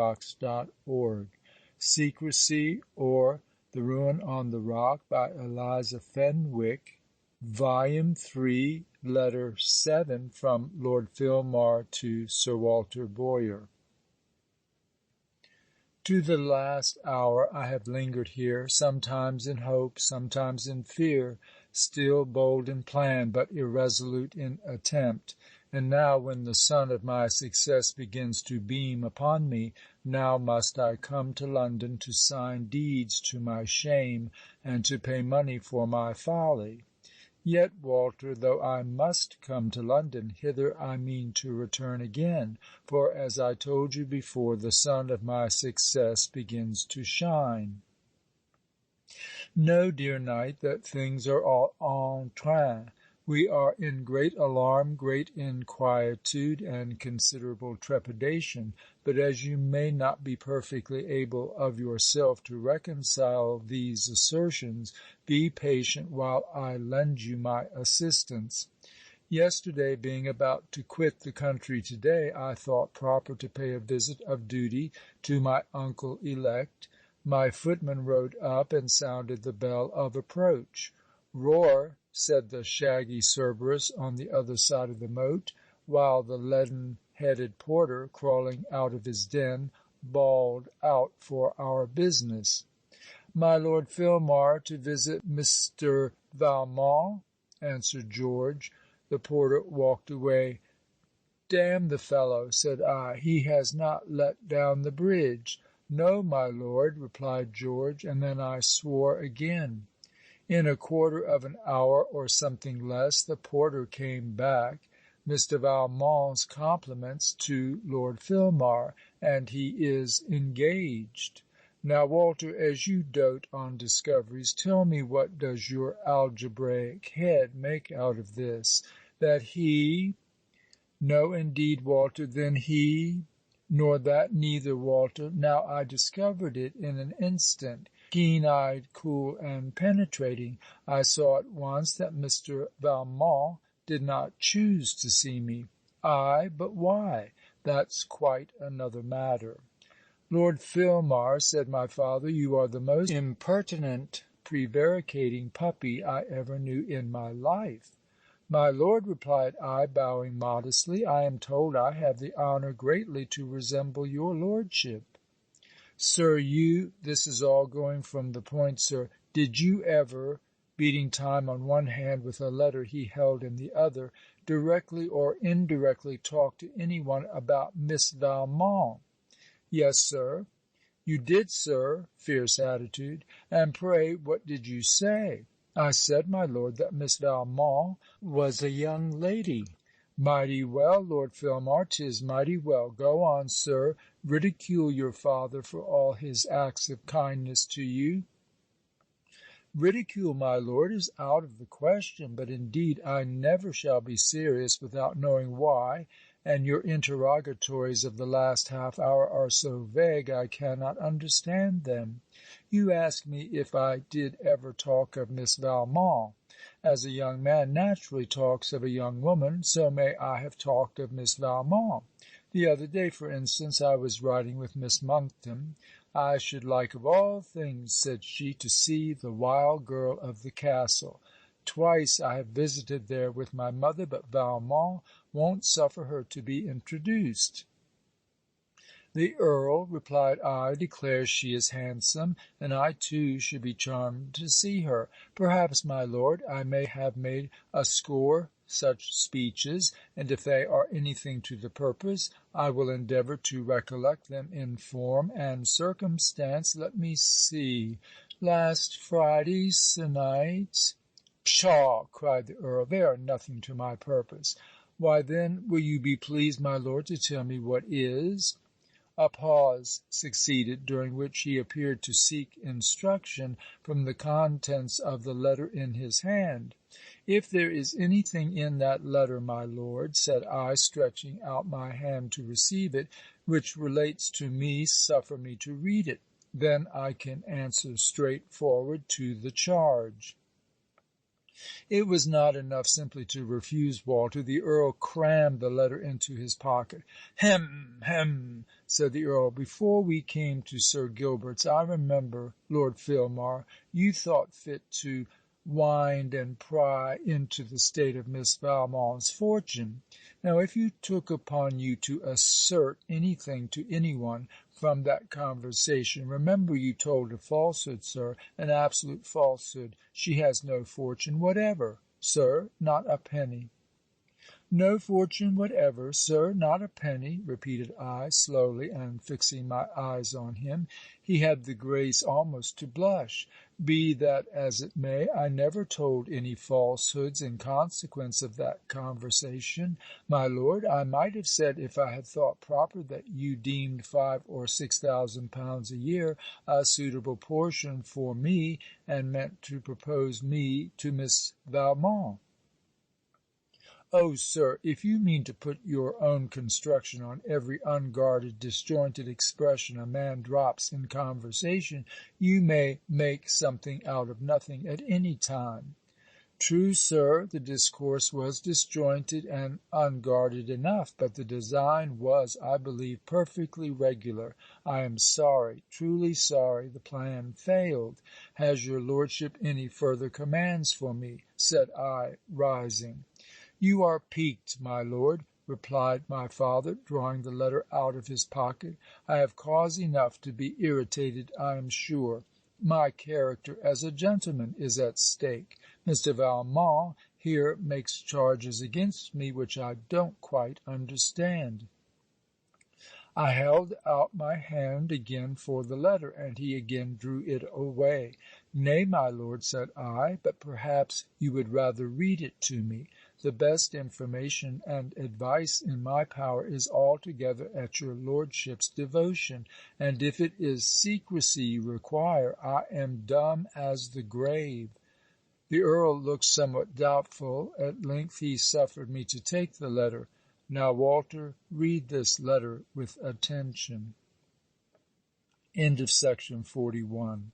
theRuinontheRock.org. Secresy, or The Ruin on the Rock, by Eliza Fenwick, Volume 3, Letter 7, from Lord Filmar to Sir Walter Boyer. To the last hour I have lingered here, sometimes in hope, sometimes in fear, still bold in plan, but irresolute in attempt. And now, when the sun of my success begins to beam upon me, now must I come to London to sign deeds to my shame, and to pay money for my folly. Yet, Walter, though I must come to London, hither I mean to return again, for, as I told you before, the sun of my success begins to shine. Know, dear knight, that things are all en train. We are in great alarm, great inquietude, and considerable trepidation. But as you may not be perfectly able of yourself to reconcile these assertions, be patient while I lend you my assistance. Yesterday, being about to quit the country today, I thought proper to pay a visit of duty to my uncle elect. My footman rode up and sounded the bell of approach. Roar, said the shaggy Cerberus on the other side of the moat, while the leaden-headed porter, crawling out of his den, bawled out for our business. My Lord Filmar to visit Mr. Valmont, answered George. The porter walked away. Damn the fellow, said I, he has not let down the bridge. No, my lord, replied George, and then I swore again. In a quarter of an hour, or something less, the porter came back. Mr. Valmont's compliments to Lord Filmar, and he is engaged. Now, Walter, as you dote on discoveries, tell me, what does your algebraic head make out of this? That he? No, indeed, Walter, then he? Nor that neither, Walter. Now I discovered it in an instant. Keen-eyed, cool, and penetrating, I saw at once that Mr. Valmont did not choose to see me. Ay, but why? That's quite another matter. Lord Filmar, said my father, you are the most impertinent, prevaricating puppy I ever knew in my life. My lord, replied I, bowing modestly, I am told I have the honour greatly to resemble your lordship. Sir, this is all going from the point, sir. Did you ever, beating time on one hand with a letter he held in the other, directly or indirectly talk to any one about Miss Valmont? Yes, sir. You did, sir. Fierce attitude. And pray, what did you say? I said, my lord, that Miss Valmont was a young lady. Mighty well, Lord Filmar, 'tis mighty well. Go on, sir. Ridicule your father for all his acts of kindness to you. Ridicule, my lord, is out of the question, but indeed I never shall be serious without knowing why, and your interrogatories of the last half hour are so vague I cannot understand them. You ask me if I did ever talk of Miss Valmont. As a young man naturally talks of a young woman, so may I have talked of Miss Valmont. The other day, for instance, I was riding with Miss Monckton. I should like of all things, said she, to see the wild girl of the castle. Twice I have visited there with my mother, but Valmont won't suffer her to be introduced. The Earl, replied I, declares she is handsome, and I too should be charmed to see her. Perhaps, my lord, I may have made a score such speeches, and if they are anything to the purpose, I will endeavour to recollect them in form and circumstance. Let me see. Last Friday se'night. Pshaw! cried the Earl, they are nothing to my purpose. Why then, will you be pleased, my lord, to tell me what is? A pause succeeded, during which he appeared to seek instruction from the contents of the letter in his hand. If there is anything in that letter, my lord, said I, stretching out my hand to receive it, which relates to me, suffer me to read it. Then I can answer straight forward to the charge. It was not enough simply to refuse Walter. The Earl crammed the letter into his pocket. Hem, said the Earl. Before we came to Sir Gilbert's, I remember, Lord Filmar, you thought fit to wind and pry into the state of Miss Valmont's fortune. Now, if you took upon you to assert anything to any one from that conversation, remember you told a falsehood, sir, an absolute falsehood. She has no fortune whatever, sir, not a penny. No fortune whatever, sir, not a penny, repeated I, slowly, and fixing my eyes on him. He had the grace almost to blush. Be that as it may, I never told any falsehoods in consequence of that conversation, my lord. I might have said, if I had thought proper, that you deemed 5,000 or 6,000 pounds a year a suitable portion for me, and meant to propose me to Miss Valmont. Oh, sir, if you mean to put your own construction on every unguarded, disjointed expression a man drops in conversation, you may make something out of nothing at any time. True, sir, the discourse was disjointed and unguarded enough, but the design was, I believe, perfectly regular. I am sorry, truly sorry, the plan failed. Has your lordship any further commands for me? Said I, rising. You are piqued, my lord, replied my father, drawing the letter out of his pocket. I have cause enough to be irritated, I am sure. My character as a gentleman is at stake. Mr. Valmont here makes charges against me which I don't quite understand. I held out my hand again for the letter, and he again drew it away. Nay, my lord, said I, but perhaps you would rather read it to me. The best information and advice in my power is altogether at your lordship's devotion, and if it is secrecy you require, I am dumb as the grave. The Earl looked somewhat doubtful. At length he suffered me to take the letter. Now, Walter, read this letter with attention. End of section 41.